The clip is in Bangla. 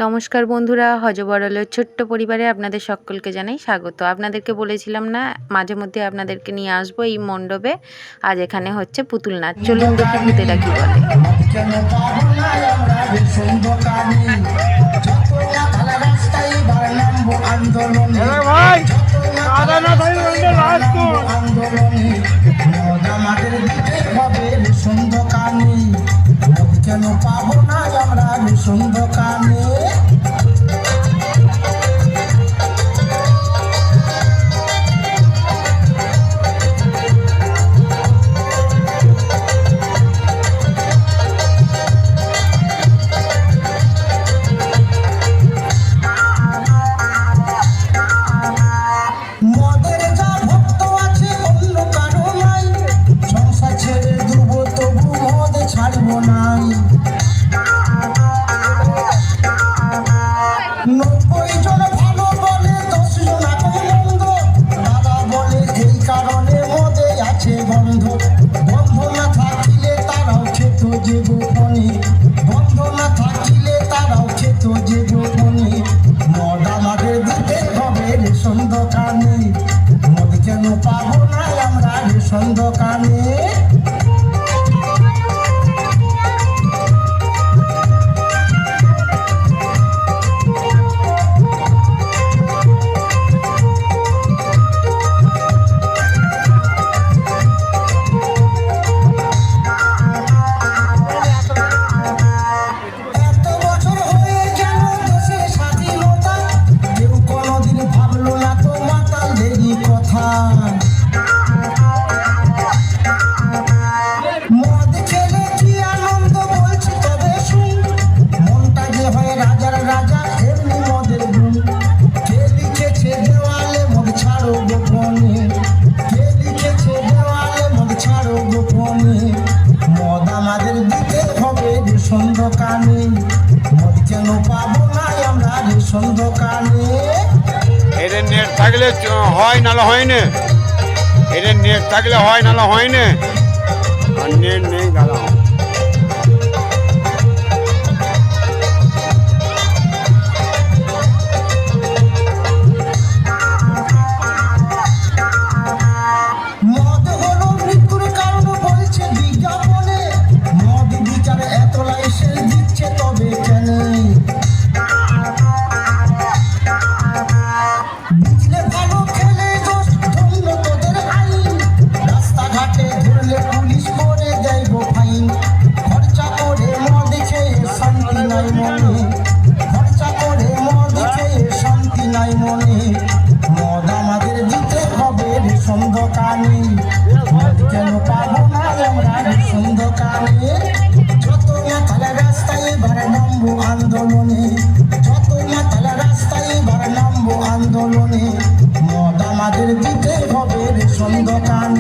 নমস্কার বন্ধুরা, হযবরলের ছোট্ট পরিবারে আপনাদের সকলকে জানাই স্বাগত। আপনাদেরকে বলেছিলাম না মাঝে মধ্যে আপনাদেরকে নিয়ে আসবো এই মণ্ডপে। আজ এখানে হচ্ছে পুতুল নাচ। চলুন দেখি ভূতেরা কি বলে। কেন পাবো না আমরা সুন্দর কানে দোকানে দোকানে মদ কেন পাবো না আমরা রেশন দোকানে এদের নেট থাকলে হয় নাহলে হয় না, এদের নেট থাকলে হয় নাহলে হয় না, আর নেট নেই গালাম। মদ আমাদের দিতে হবে রেশন দোকানে কেন পাবো না আমরা রেশন দোকানে যত মাতালা রাস্তায় এবার নামবো আন্দোলনে, যত মাতালা রাস্তায় এবার নামবো আন্দোলনে মদ আমাদের দিতে হবে রেশন দোকানে।